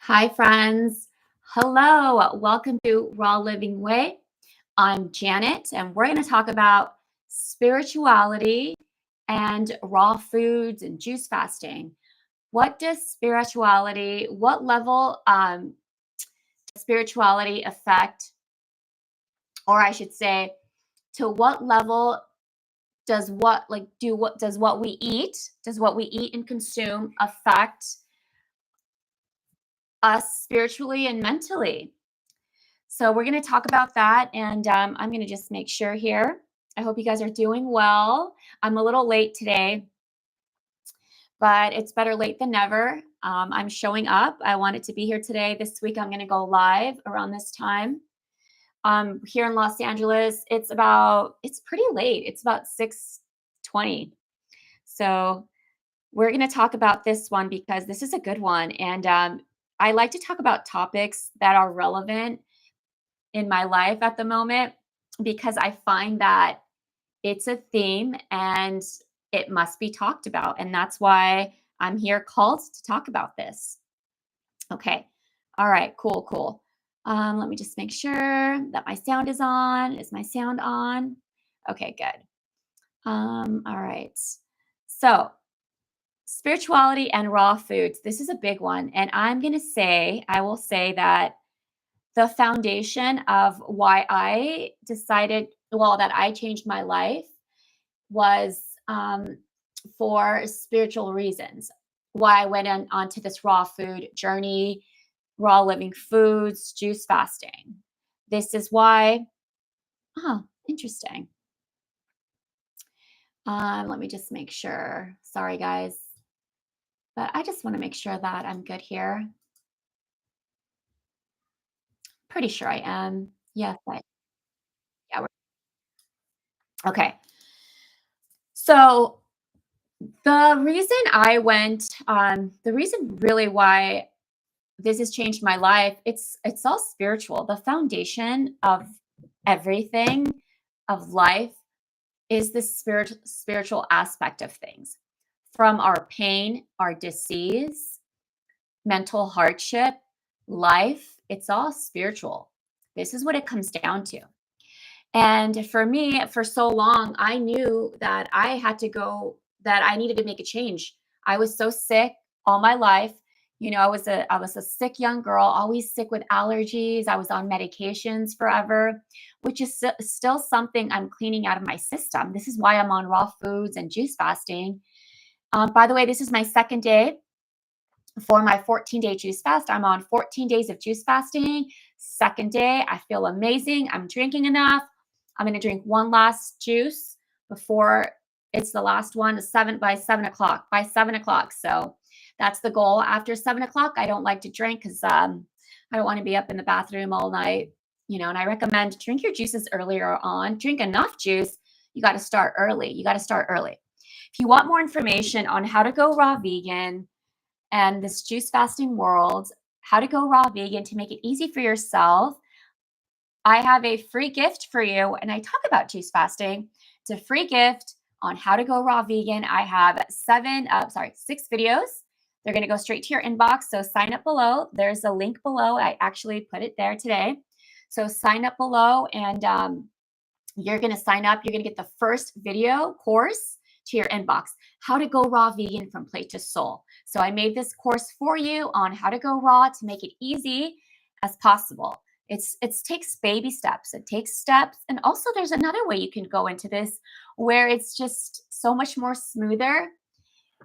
Hi, friends. Hello. Welcome to Raw Living Way. I'm Janet, and we're going to talk about spirituality and raw foods and juice fasting. What does what level does spirituality affect, or I should say, to what level does what we eat and consume affect us spiritually and mentally? So we're going to talk about that, and I'm going to just make sure here. I hope you guys are doing well. I'm a little late today, but it's better late than never. I'm showing up. I wanted to be here today. This week, I'm going to go live around this time. Here in Los Angeles, it's pretty late. It's about 6:20. So we're going to talk about this one because this is a good one. And I like to talk about topics that are relevant in my life at the moment because I find that it's a theme and it must be talked about. And that's why I'm here called to talk about this. Okay. All right. Cool. Let me just make sure that my sound is on. Is my sound on? Okay, good. All right. So, spirituality and raw foods. This is a big one. And I will say that the foundation of why I decided, that I changed my life was for spiritual reasons. Why I went onto this raw food journey, raw living foods, juice fasting. This is why. Oh, interesting. Let me just make sure. Sorry, guys. But I just want to make sure that I'm good here. Pretty sure I am. Yes, yeah. Okay. So the reason really why this has changed my life, it's all spiritual. The foundation of everything of life is the spiritual aspect of things. From our pain, our disease, mental hardship, life, it's all spiritual. This is what it comes down to. And for me, for so long, I knew that that I needed to make a change. I was so sick all my life. I was a sick young girl, always sick with allergies. I was on medications forever, which is still something I'm cleaning out of my system. This is why I'm on raw foods and juice fasting. By the way, this is my second day for my 14-day juice fast. I'm on 14 days of juice fasting. Second day, I feel amazing. I'm drinking enough. I'm going to drink one last juice before it's the last one, by 7 o'clock. By 7 o'clock. So that's the goal. After 7 o'clock, I don't like to drink because I don't want to be up in the bathroom all night. And I recommend drink your juices earlier on. Drink enough juice. You got to start early. If you want more information on how to go raw vegan and this juice fasting world, how to go raw vegan to make it easy for yourself, I have a free gift for you. And I talk about juice fasting. It's a free gift on how to go raw vegan. I have 6 videos. They're going to go straight to your inbox. So sign up below. There's a link below. I actually put it there today. So sign up below and you're going to sign up. You're going to get the first video course to your inbox, how to go raw vegan from plate to soul. So I made this course for you on how to go raw to make it easy as possible. It takes baby steps. It takes steps. And also there's another way you can go into this where it's just so much more smoother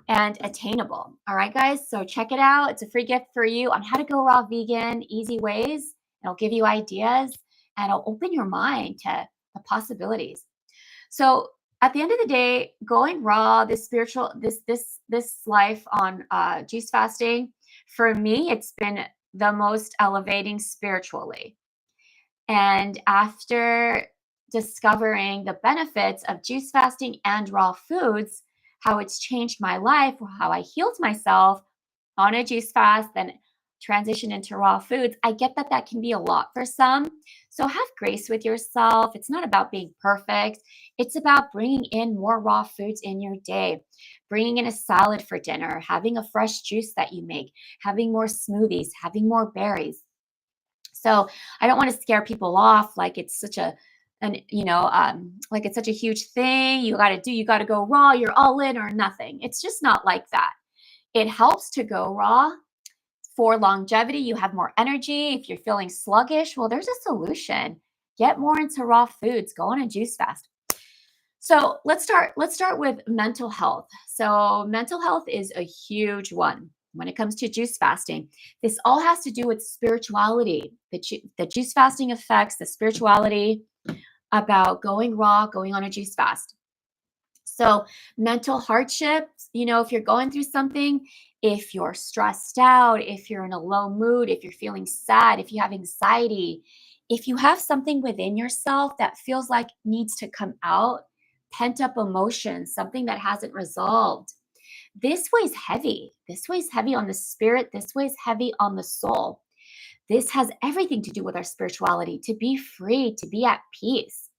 and attainable. All right, guys. So check it out. It's a free gift for you on how to go raw vegan, easy ways. It'll give you ideas and it'll open your mind to the possibilities. So at the end of the day, going raw, this life on juice fasting, for me, it's been the most elevating spiritually. And after discovering the benefits of juice fasting and raw foods, how it's changed my life, how I healed myself on a juice fast, then transition into raw foods. I get that that can be a lot for some. So have grace with yourself. It's not about being perfect. It's about bringing in more raw foods in your day, bringing in a salad for dinner, having a fresh juice that you make, having more smoothies, having more berries. So I don't want to scare people off like it's such a like it's such a huge thing. You got to go raw, you're all in or nothing. It's just not like that. It helps to go raw for longevity. You have more energy. If you're feeling sluggish, well, there's a solution. Get more into raw foods. Go on a juice fast. So let's start with mental health. So mental health is a huge one when it comes to juice fasting. This all has to do with spirituality. The juice fasting affects the spirituality about going raw, going on a juice fast. So mental hardships, if you're going through something, if you're stressed out, if you're in a low mood, if you're feeling sad, if you have anxiety, if you have something within yourself that feels like needs to come out, pent up emotion, something that hasn't resolved, this weighs heavy. This weighs heavy on the spirit. This weighs heavy on the soul. This has everything to do with our spirituality, to be free, to be at peace.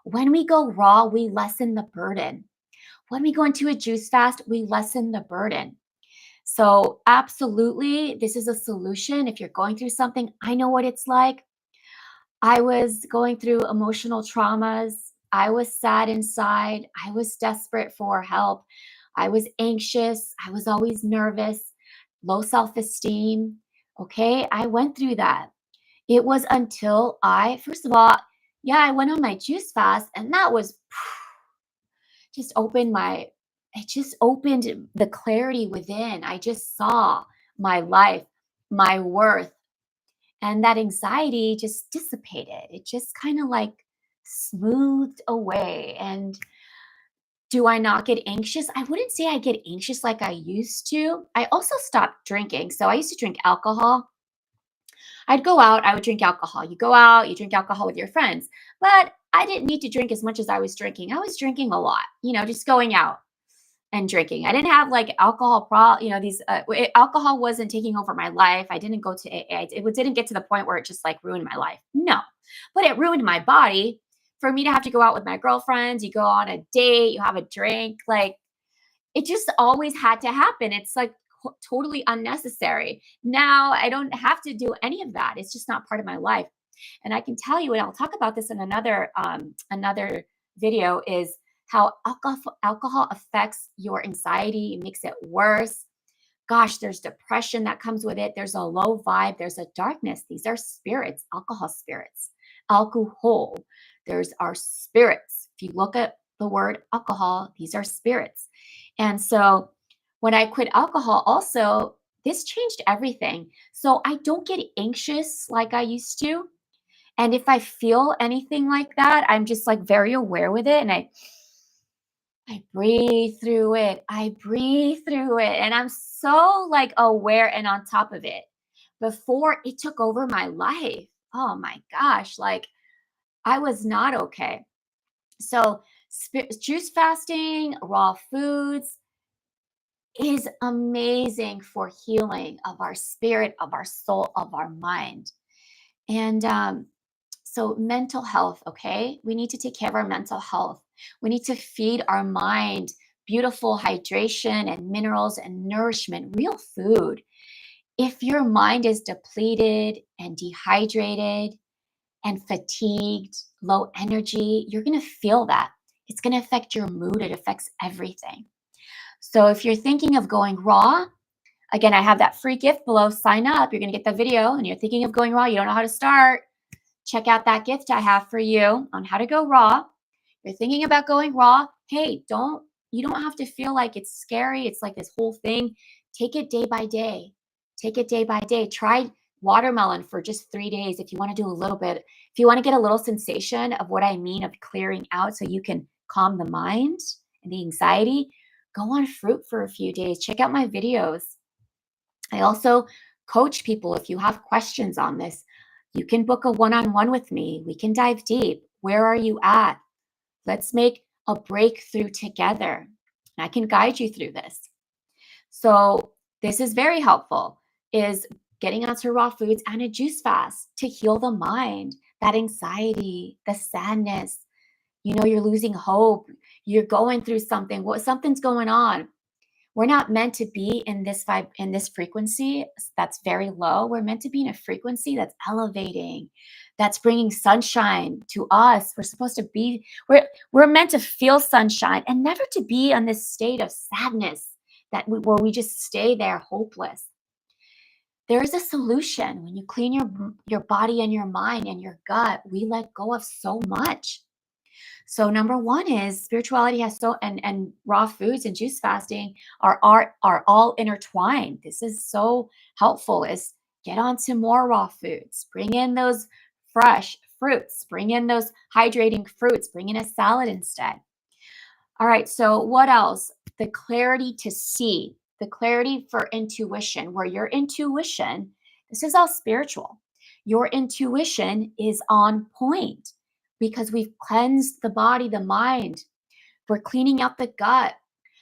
When we go raw, we lessen the burden. When we go into a juice fast, we lessen the burden. So, absolutely, this is a solution. If you're going through something, I know what it's like. I was going through emotional traumas. I was sad inside. I was desperate for help. I was anxious. I was always nervous, low self esteem. Okay. I went through that. It was until first of all, yeah, I went on my juice fast and that was just opened my, it just opened the clarity within. I just saw my life, my worth, and that anxiety just dissipated. It just kind of like smoothed away. And do I not get anxious? I wouldn't say I get anxious like I used to. I also stopped drinking. So I used to drink alcohol. I'd go out, I would drink alcohol. You go out, you drink alcohol with your friends. But I didn't need to drink as much as I was drinking. I was drinking a lot, just going out and drinking. I didn't have like alcohol wasn't taking over my life. I didn't go to AA. It didn't get to the point where it just like ruined my life. No, but it ruined my body for me to have to go out with my girlfriends. You go on a date, you have a drink, like it just always had to happen. It's like totally unnecessary. Now I don't have to do any of that. It's just not part of my life. And I can tell you, and I'll talk about this in another video, is how alcohol affects your anxiety. It makes it worse. Gosh, there's depression that comes with it. There's a low vibe. There's a darkness. These are spirits, alcohol spirits, alcohol. There's our spirits. If you look at the word alcohol, these are spirits. And so when I quit alcohol, also, this changed everything. So I don't get anxious like I used to. And if I feel anything like that, I'm just like very aware with it. And I breathe through it. I breathe through it. And I'm so like aware and on top of it. Before it took over my life. Oh my gosh. Like I was not okay. So juice fasting, raw foods is amazing for healing of our spirit, of our soul, of our mind. And so mental health, okay? We need to take care of our mental health. We need to feed our mind beautiful hydration and minerals and nourishment, real food. If your mind is depleted and dehydrated and fatigued, low energy, you're going to feel that. It's going to affect your mood. It affects everything. So if you're thinking of going raw, again, I have that free gift below. Sign up. You're going to get the video and you're thinking of going raw. You don't know how to start. Check out that gift I have for you on how to go raw. You're thinking about going raw. Hey, you don't have to feel like it's scary. It's like this whole thing. Take it day by day. Take it day by day. Try watermelon for just 3 days if you want to do a little bit. If you want to get a little sensation of what I mean of clearing out so you can calm the mind and the anxiety, go on fruit for a few days. Check out my videos. I also coach people. If you have questions on this, you can book a one-on-one with me. We can dive deep. Where are you at? Let's make a breakthrough together. And I can guide you through this. So this is very helpful, is getting onto raw foods and a juice fast to heal the mind, that anxiety, the sadness. You're losing hope. You're going through something. Something's going on. We're not meant to be in this vibe, in this frequency that's very low. We're meant to be in a frequency that's elevating, that's bringing sunshine to us. We're supposed to be, we're meant to feel sunshine and never to be in this state of sadness where we just stay there hopeless. There is a solution. When you clean your body and your mind and your gut, we let go of so much. So number one is spirituality has and raw foods and juice fasting are all intertwined. This is so helpful. Is get onto more raw foods, bring in those fresh fruits, bring in those hydrating fruits, bring in a salad instead. All right, so what else? The clarity to see, the clarity for intuition, where your intuition, this is all spiritual. Your intuition is on point because we've cleansed the body, the mind. We're cleaning out the gut.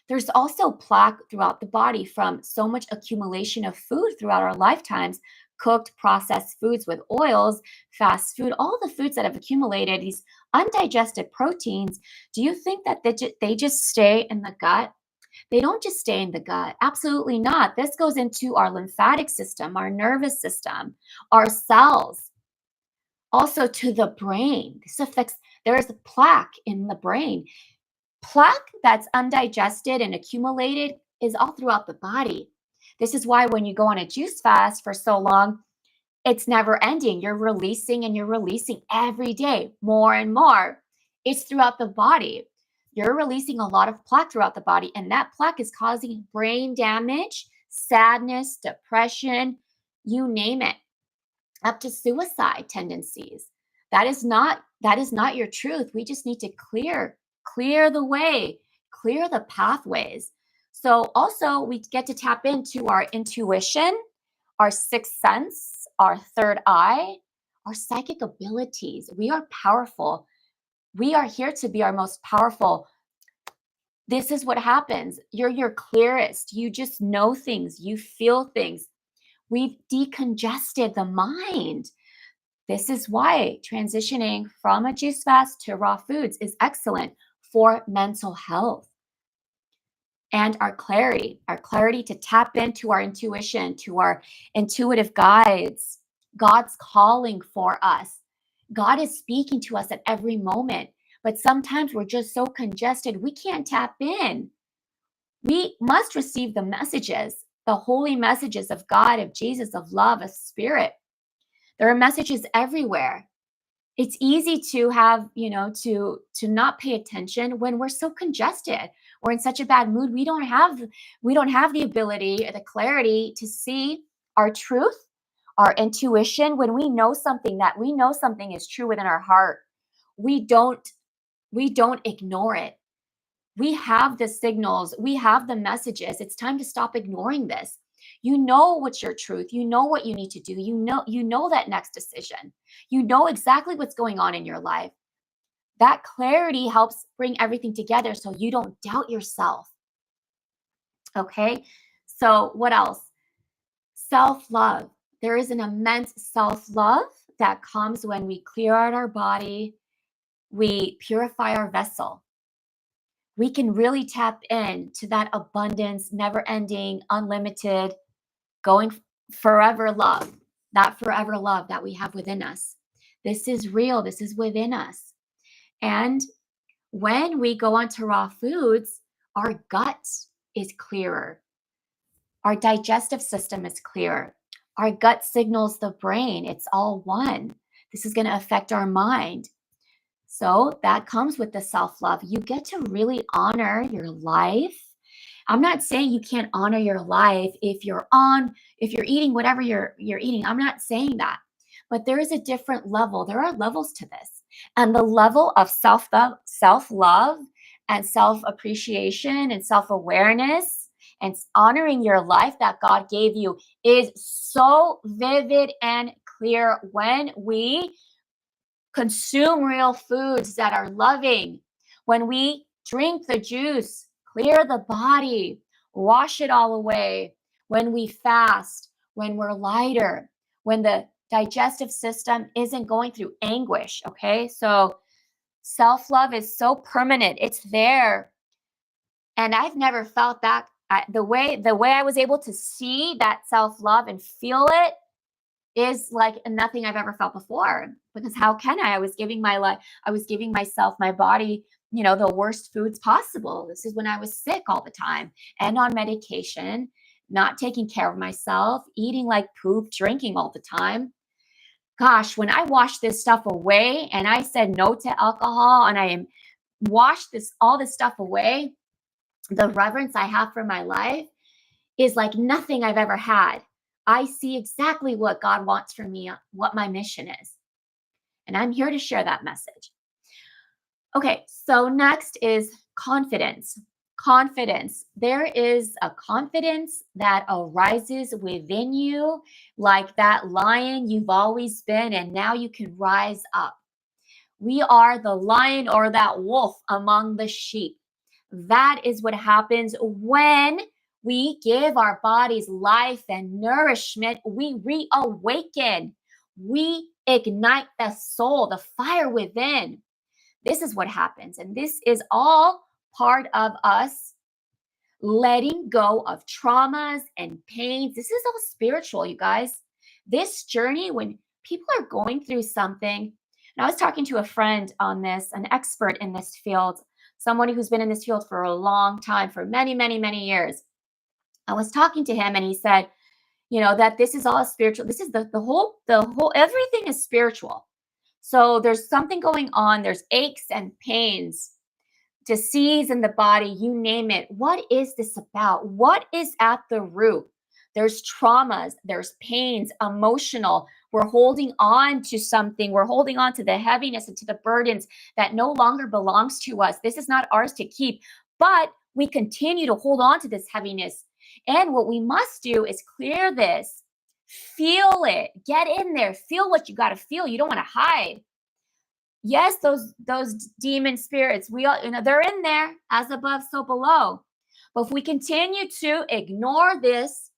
There's also plaque throughout the body from so much accumulation of food throughout our lifetimes, cooked, processed foods with oils, fast food, all the foods that have accumulated, these undigested proteins. Do you think that they just stay in the gut? They don't just stay in the gut. Absolutely not. This goes into our lymphatic system, our nervous system, our cells, also to the brain. This affects, there is plaque in the brain. Plaque that's undigested and accumulated is all throughout the body. This is why when you go on a juice fast for so long, it's never ending. You're releasing and you're releasing every day, more and more. It's throughout the body. You're releasing a lot of plaque throughout the body, and that plaque is causing brain damage, sadness, depression, you name it, up to suicide tendencies. That is not your truth. We just need to clear the way, clear the pathways. So also we get to tap into our intuition, our sixth sense, our third eye, our psychic abilities. We are powerful. We are here to be our most powerful. This is what happens. You're your clearest. You just know things. You feel things. We've decongested the mind. This is why transitioning from a juice fast to raw foods is excellent for mental health. And our clarity to tap into our intuition, to our intuitive guides. God's calling for us. God is speaking to us at every moment, but sometimes we're just so congested, we can't tap in. We must receive the messages, the holy messages of God, of Jesus, of love, of spirit. There are messages everywhere. It's easy to have, to not pay attention when we're so congested. We're in such a bad mood. We don't have the ability or the clarity to see our truth, our intuition. When we know something is true within our heart, we don't ignore it. We have the signals, we have the messages. It's time to stop ignoring this. You know what's your truth. You know what you need to do. You know that next decision. You know exactly what's going on in your life. That clarity helps bring everything together so you don't doubt yourself. Okay? So what else? Self-love. There is an immense self-love that comes when we clear out our body, we purify our vessel. We can really tap into that abundance, never-ending, unlimited, going forever love, that forever love that we have within us. This is real. This is within us. And when we go onto raw foods, our gut is clearer. Our digestive system is clearer. Our gut signals the brain. It's all one. This is going to affect our mind. So that comes with the self-love. You get to really honor your life. I'm not saying you can't honor your life if you're eating whatever you're eating. I'm not saying that. But there is a different level. There are levels to this. And the level of self-love and self-appreciation and self-awareness and honoring your life that God gave you is so vivid and clear when we consume real foods that are loving, when we drink the juice, clear the body, wash it all away, when we fast, when we're lighter, when the digestive system isn't going through anguish. Okay. So self-love is so permanent. It's there. And I've never felt that the way I was able to see that self-love and feel it is like nothing I've ever felt before. Because how can I? I was giving my life, I was giving myself, my body, the worst foods possible. This is when I was sick all the time and on medication, not taking care of myself, eating like poop, drinking all the time. Gosh, when I washed this stuff away and I said no to alcohol and I washed all this stuff away, the reverence I have for my life is like nothing I've ever had. I see exactly what God wants from me, what my mission is. And I'm here to share that message. Okay, so next is confidence. Confidence. There is a confidence that arises within you, like that lion you've always been, and now you can rise up. We are the lion or that wolf among the sheep. That is what happens when we give our bodies life and nourishment. We reawaken. We ignite the soul, the fire within. This is what happens. And this is all part of us letting go of traumas and pains. This is all spiritual, you guys. This journey, when people are going through something, and I was talking to a friend on this, an expert in this field, someone who's been in this field for a long time, for many, many, many years. I was talking to him and he said, that this is all spiritual. This is the whole, everything is spiritual. So there's something going on. There's aches and pains, disease in the body, you name it. What is this about? What is at the root? There's traumas, there's pains, emotional. We're holding on to something. We're holding on to the heaviness and to the burdens that no longer belongs to us. This is not ours to keep, but we continue to hold on to this heaviness. And what we must do is clear this, feel it, get in there, feel what you got to feel. You don't want to hide. Yes, those demon spirits, we all, they're in there, as above, so below. But if we continue to ignore this,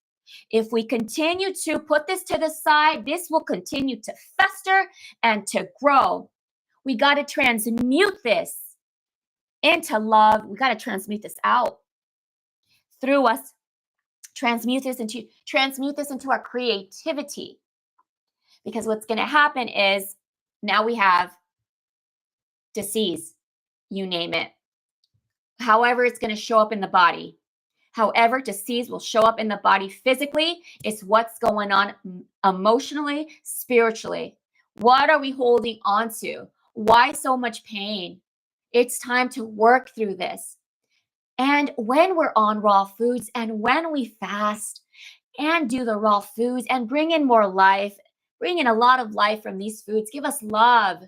if we continue to put this to the side, this will continue to fester and to grow. We got to transmute this into love. We got to transmute this out through us. Transmute this into our creativity. Because what's going to happen is now we have disease, you name it. However, it's going to show up in the body. However, disease will show up in the body physically. It's what's going on emotionally, spiritually. What are we holding on to? Why so much pain? It's time to work through this. And when we're on raw foods and when we fast and do the raw foods and bring in more life, bring in a lot of life from these foods, give us love,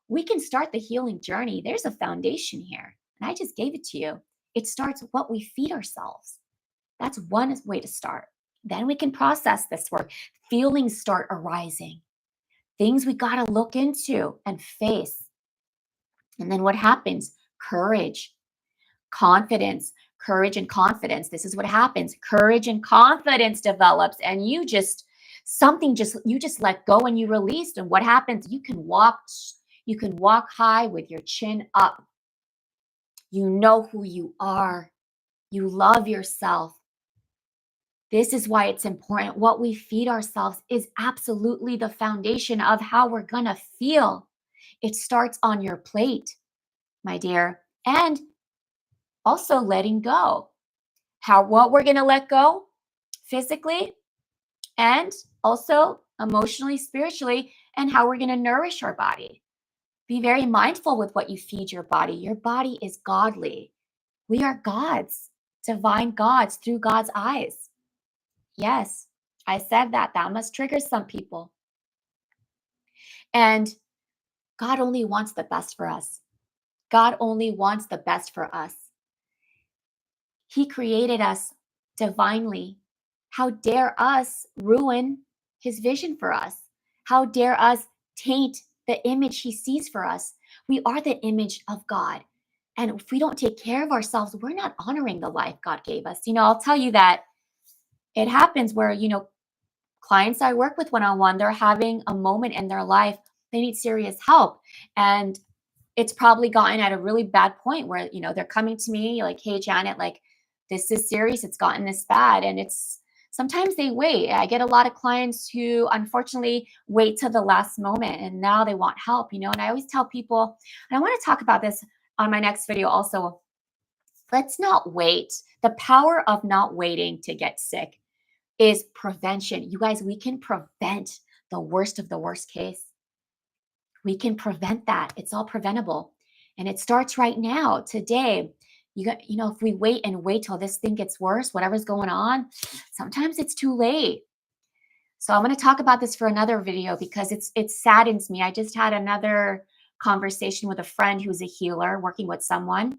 we can start the healing journey. There's a foundation here. And I just gave it to you. It starts with what we feed ourselves. That's one way to start. Then we can process this work. Feelings start arising. Things we got to look into and face. And then what happens? Courage, confidence, courage and confidence. This is what happens. Courage and confidence develops and you just let go and you release. And what happens? You can walk high with your chin up. You know who you are. You love yourself. This is why it's important. What we feed ourselves is absolutely the foundation of how we're going to feel. It starts on your plate, my dear. And also letting go. What we're going to let go physically and also emotionally, spiritually, and how we're going to nourish our body. Be very mindful with what you feed your body. Your body is godly. We are gods, divine gods through God's eyes. Yes, I said that. That must trigger some people. And God only wants the best for us. God only wants the best for us. He created us divinely. How dare us ruin his vision for us? How dare us taint the image he sees for us? We are the image of God. And if we don't take care of ourselves, we're not honoring the life God gave us. I'll tell you that it happens where, clients I work with one-on-one, they're having a moment in their life. They need serious help. And it's probably gotten at a really bad point where, they're coming to me like, hey, Janet, like, this is serious. It's gotten this bad. And sometimes they wait. I get a lot of clients who unfortunately wait till the last moment and now they want help, and I always tell people, and I want to talk about this on my next video also, let's not wait. The power of not waiting to get sick is prevention. You guys, we can prevent the worst of the worst case. We can prevent that. It's all preventable. And it starts right now, today. If we wait till this thing gets worse, whatever's going on, sometimes it's too late. So I'm going to talk about this for another video because it saddens me. I just had another conversation with a friend who's a healer working with someone.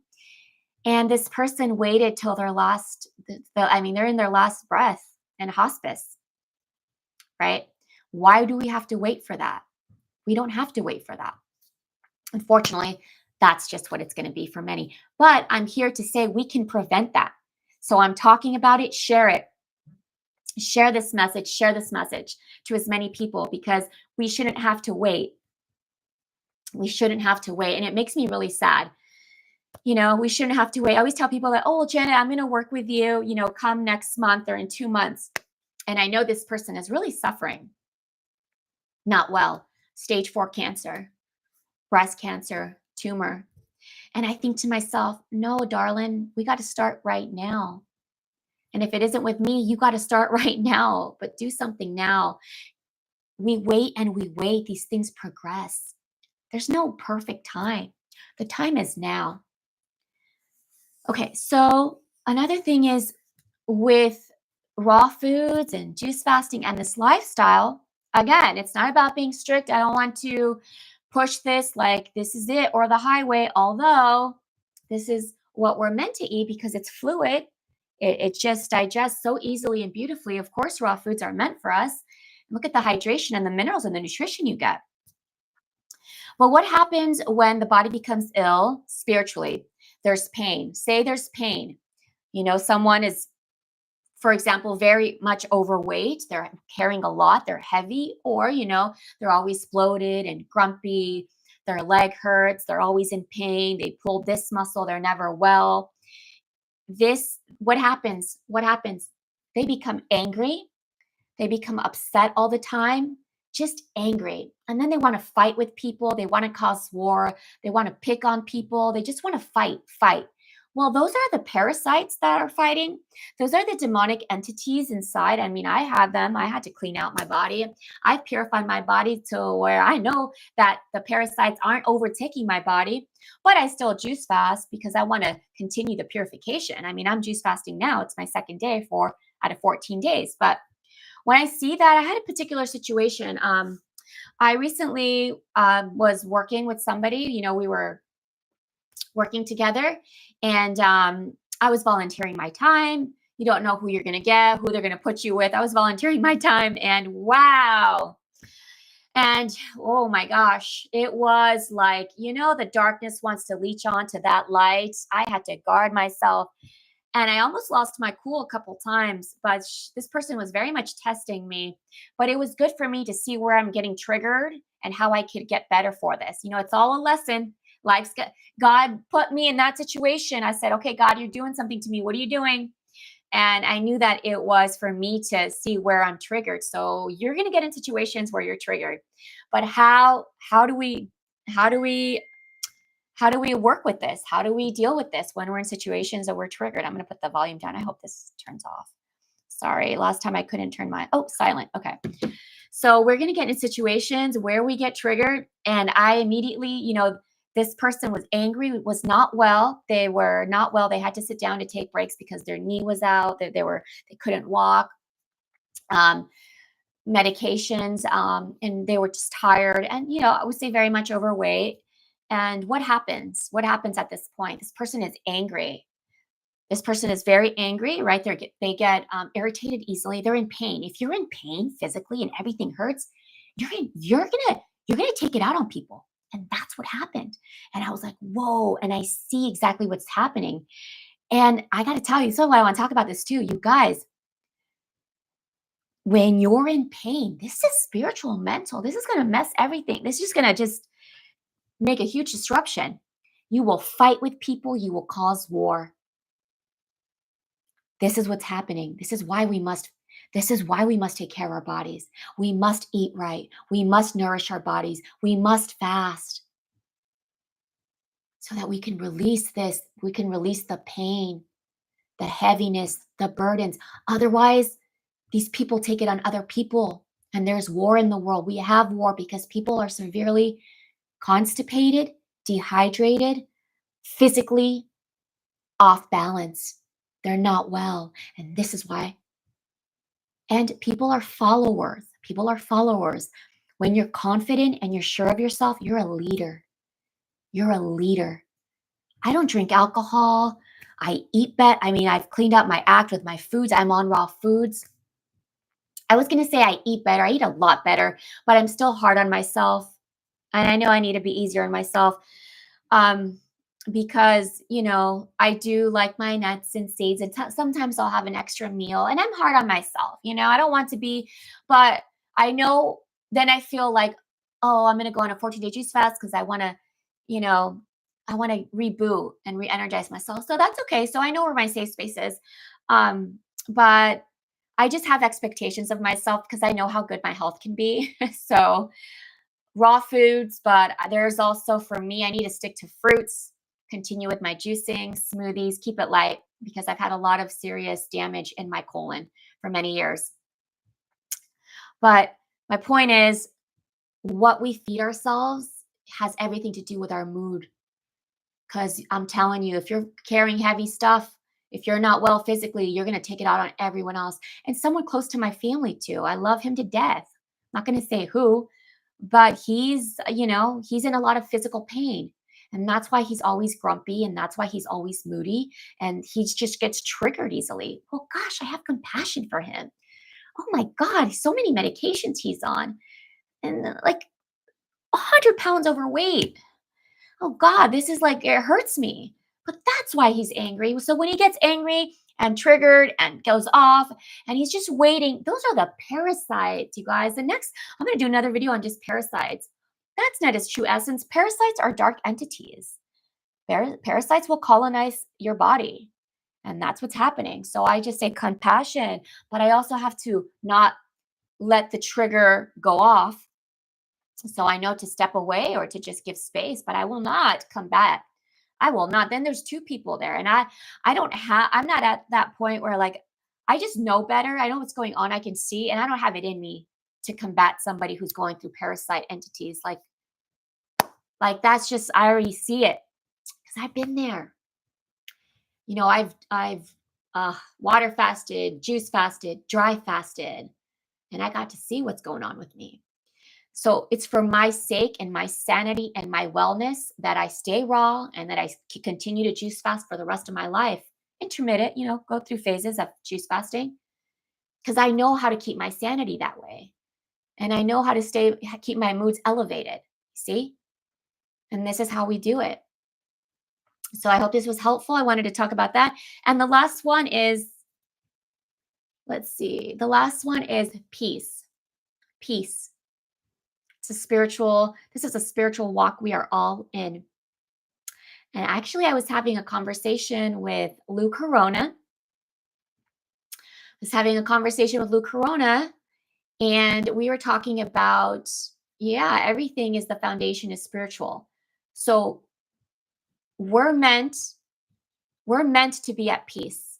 And this person waited till their they're in their last breath in hospice, right? Why do we have to wait for that? We don't have to wait for that. Unfortunately, that's just what it's going to be for many. But I'm here to say we can prevent that. So I'm talking about it. Share it. Share this message. Share this message to as many people because we shouldn't have to wait. We shouldn't have to wait. And it makes me really sad. We shouldn't have to wait. I always tell people that, oh, Janet, I'm going to work with you, come next month or in 2 months. And I know this person is really suffering. Not well. Stage 4 cancer, breast cancer, tumor. And I think to myself, no, darling, we got to start right now. And if it isn't with me, you got to start right now, but do something now. We wait and we wait. These things progress. There's no perfect time. The time is now. Okay, so another thing is with raw foods and juice fasting and this lifestyle, again, it's not about being strict. I don't want to push this like this is it or the highway, although this is what we're meant to eat because it's fluid. It just digests so easily and beautifully. Of course, raw foods are meant for us. Look at the hydration and the minerals and the nutrition you get. But what happens when the body becomes ill spiritually? There's pain. Say there's pain. Someone is, for example, very much overweight. They're carrying a lot. They're heavy, or, they're always bloated and grumpy. Their leg hurts. They're always in pain. They pull this muscle. They're never well. What happens? They become angry. They become upset all the time, just angry. And then they want to fight with people. They want to cause war. They want to pick on people. They just want to fight. Well, those are the parasites that are fighting. Those are the demonic entities inside. I mean, I have them. I had to clean out my body. I've purified my body to where I know that the parasites aren't overtaking my body, but I still juice fast because I want to continue the purification. I mean, I'm juice fasting now. It's my second day out of 14 days. But when I see that, I had a particular situation. I recently was working with somebody, we were working together, and I was volunteering my time. You don't know who you're going to get, who they're going to put you with. I was volunteering my time, and wow. And oh my gosh, it was like, the darkness wants to leech onto that light. I had to guard myself. And I almost lost my cool a couple times, but this person was very much testing me. But it was good for me to see where I'm getting triggered and how I could get better for this. It's all a lesson. God put me in that situation. I said, okay, God, you're doing something to me. What are you doing? And I knew that it was for me to see where I'm triggered. So you're going to get in situations where you're triggered. But how do we work with this? How do we deal with this when we're in situations that we're triggered? I'm going to put the volume down. I hope this turns off. Sorry, last time I couldn't turn silent. Okay. So we're going to get in situations where we get triggered. And I immediately, this person was angry, was not well. They were not well. They had to sit down to take breaks because their knee was out. They couldn't walk. Medications, and they were just tired. And, I would say very much overweight. And what happens? What happens at this point? This person is angry. This person is very angry, right? They get irritated easily. They're in pain. If you're in pain physically and everything hurts, you're gonna take it out on people. And that's what happened. And I was like, whoa. And I see exactly what's happening. And I got to tell you, so I want to talk about this too, you guys. when you're in pain, this is spiritual, mental. This is going to mess everything. This is just going to just make a huge disruption. You will fight with people. You will cause war. This is what's happening. This is why we must take care of our bodies. We must eat right. We must nourish our bodies. We must fast so that we can release this. We can release the pain, the heaviness, the burdens. Otherwise, these people take it on other people, and there's war in the world. We have war because people are severely constipated, dehydrated, physically off balance. They're not well. And this is why. And people are followers. People are followers. When you're confident and you're sure of yourself, you're a leader. You're a leader. I don't drink alcohol. I eat better. I mean, I've cleaned up my act with my foods. I'm on raw foods. I was going to say I eat better. I eat a lot better, but I'm still hard on myself. And I know I need to be easier on myself because, I do like my nuts and seeds. And sometimes I'll have an extra meal and I'm hard on myself. I don't want to be, but I know then I feel like, oh, I'm going to go on a 14-day juice fast because I want to, you know, I want to reboot and re-energize myself. So that's okay. So I know where my safe space is. But I just have expectations of myself because I know how good my health can be. So raw foods, but there's also for me, I need to stick to fruits, continue with my juicing, smoothies, keep it light because I've had a lot of serious damage in my colon for many years. But my point is, what we feed ourselves has everything to do with our mood. Because I'm telling you, if you're carrying heavy stuff, if you're not well physically, you're going to take it out on everyone else. And someone close to my family, too. I love him to death. I'm not going to say who, but he's in a lot of physical pain. And that's why he's always grumpy. And that's why he's always moody. And he just gets triggered easily. Oh, gosh, I have compassion for him. Oh, my God, so many medications he's on. And like 100 pounds overweight. Oh God, this is like, it hurts me. But that's why he's angry. So when he gets angry and triggered and goes off and he's just waiting, those are the parasites, you guys. I'm going to do another video on just parasites. That's not his true essence. Parasites are dark entities. Parasites will colonize your body. And that's what's happening. So I just say compassion, but I also have to not let the trigger go off. So I know to step away or to just give space, but I will not combat. I will not. Then there's two people there. And I'm not at that point where like, I just know better. I know what's going on. I can see, and I don't have it in me to combat somebody who's going through parasite entities. Like that's just, I already see it because I've been there. I've water fasted, juice fasted, dry fasted, and I got to see what's going on with me. So it's for my sake and my sanity and my wellness that I stay raw and that I continue to juice fast for the rest of my life. Intermittent, go through phases of juice fasting because I know how to keep my sanity that way. And I know how to keep my moods elevated. See? And this is how we do it. So I hope this was helpful. I wanted to talk about that. And the last one is, let's see, the last one is peace. Peace. This is a spiritual walk we are all in. And actually, I was having a conversation with Lou Corona. And we were talking about, everything is the foundation is spiritual. So we're meant to be at peace.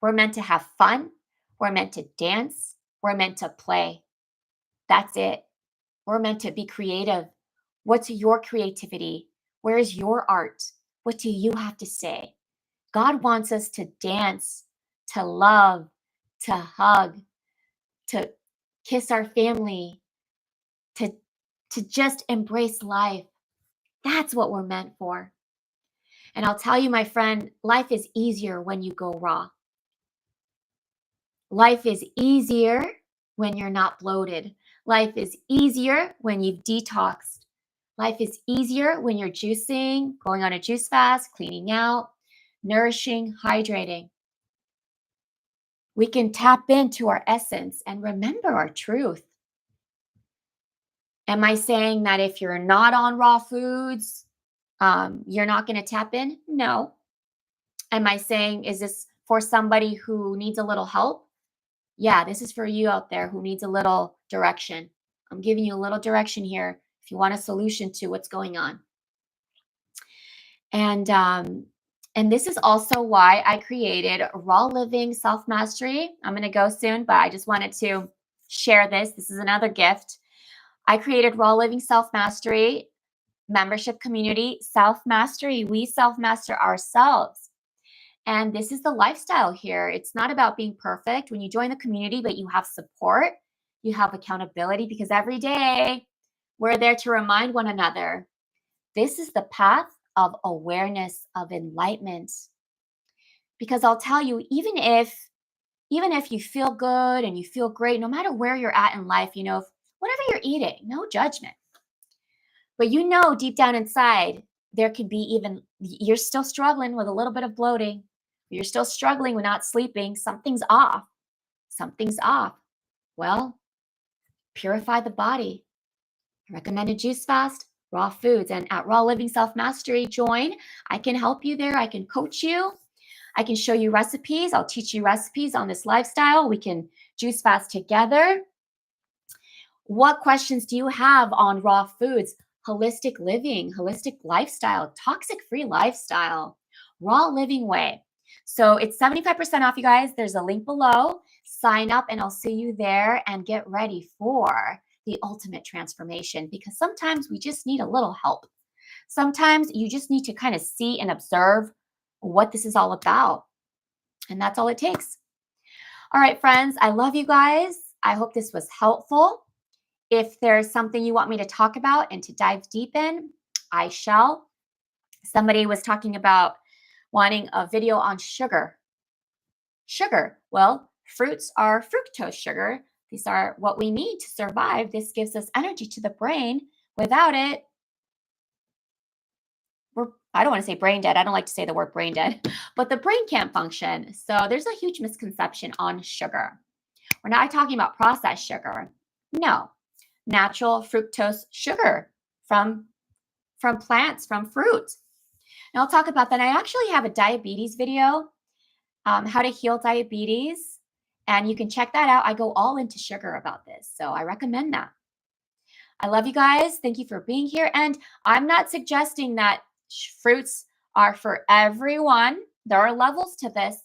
We're meant to have fun. We're meant to dance. We're meant to play. That's it. We're meant to be creative. What's your creativity? Where is your art? What do you have to say? God wants us to dance, to love, to hug, to kiss our family, to just embrace life. That's what we're meant for. And I'll tell you, my friend, life is easier when you go raw. Life is easier when you're not bloated. Life is easier when you've detoxed. Life is easier when you're juicing, going on a juice fast, cleaning out, nourishing, hydrating. We can tap into our essence and remember our truth. Am I saying that if you're not on raw foods, you're not going to tap in? No. Am I saying, is this for somebody who needs a little help? Yeah, this is for you out there who needs a little direction. I'm giving you a little direction here if you want a solution to what's going on. And this is also why I created Raw Living Self Mastery. I'm going to go soon, but I just wanted to share this. This is another gift. I created Raw Living Self Mastery membership community, Self Mastery. We self master ourselves. And this is the lifestyle here. It's not about being perfect when you join the community, but you have support, you have accountability, because every day we're there to remind one another. This is the path of awareness, of enlightenment. Because I'll tell you, even if you feel good and you feel great, no matter where you're at in life, whatever you're eating, no judgment. But deep down inside, there could be you're still struggling with a little bit of bloating. You're still struggling with not sleeping. Something's off. Something's off. Well, purify the body. I recommend a juice fast, raw foods. And at Raw Living Self Mastery, join. I can help you there. I can coach you. I can show you recipes. I'll teach you recipes on this lifestyle. We can juice fast together. What questions do you have on raw foods? Holistic living, holistic lifestyle, toxic-free lifestyle, raw living way. So it's 75% off, you guys. There's a link below. Sign up and I'll see you there, and get ready for the ultimate transformation, because sometimes we just need a little help. Sometimes you just need to kind of see and observe what this is all about. And that's all it takes. All right, friends, I love you guys. I hope this was helpful. If there's something you want me to talk about and to dive deep in, I shall. Somebody was talking about wanting a video on sugar. Sugar. Well, fruits are fructose sugar. These are what we need to survive. This gives us energy to the brain. Without it, I don't want to say brain dead. I don't like to say the word brain dead, but the brain can't function. So there's a huge misconception on sugar. We're not talking about processed sugar. No, natural fructose sugar from plants, from fruit. And I'll talk about that. I actually have a diabetes video, how to heal diabetes. And you can check that out. I go all into sugar about this. So I recommend that. I love you guys. Thank you for being here. And I'm not suggesting that fruits are for everyone. There are levels to this.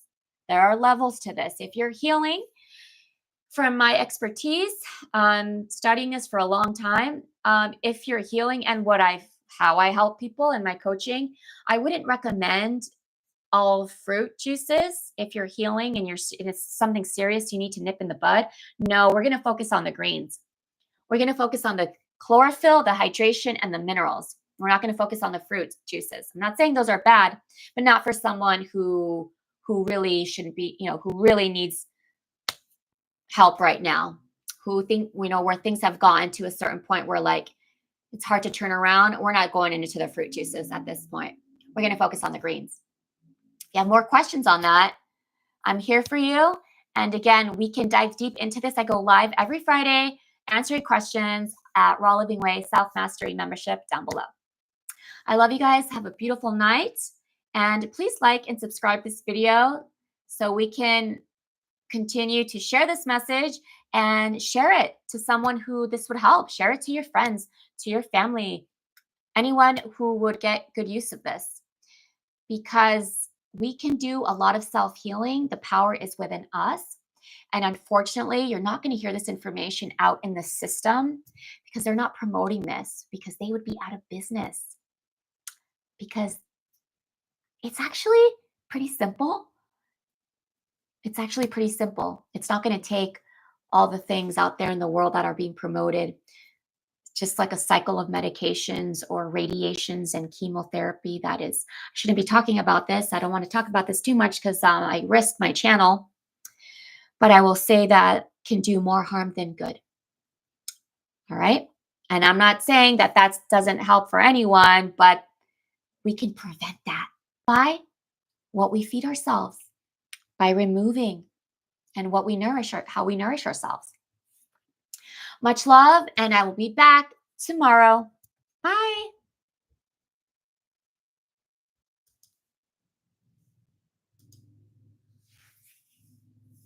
There are levels to this. If you're healing, from my expertise, studying this for a long time, if you're healing and how I help people in my coaching, I wouldn't recommend all fruit juices. If you're healing and it's something serious you need to nip in the bud, no, we're going to focus on the greens. We're going to focus on the chlorophyll, the hydration, and the minerals. We're not going to focus on the fruit juices. I'm not saying those are bad, but not for someone who really shouldn't be, who really needs help right now, who think, where things have gotten to a certain point where it's hard to turn around. We're not going into the fruit juices at this point. We're going to focus on the greens. If you have more questions on that, I'm here for you. And again, we can dive deep into this. I go live every Friday, answering questions at Raw Living Way Self Mastery membership down below. I love you guys. Have a beautiful night. And please like and subscribe this video so we can continue to share this message and share it to someone who this would help. Share it to your friends, to your family, anyone who would get good use of this, because we can do a lot of self-healing. The power is within us. And unfortunately, you're not going to hear this information out in the system because they're not promoting this, because they would be out of business. Because it's actually pretty simple. It's actually pretty simple. It's not going to take all the things out there in the world that are being promoted, just like a cycle of medications or radiations and chemotherapy. I shouldn't be talking about this. I don't want to talk about this too much because I risk my channel. But I will say that can do more harm than good. All right. And I'm not saying that doesn't help for anyone, but we can prevent that by what we feed ourselves, by removing and how we nourish ourselves. Much love, and I will be back tomorrow. Bye.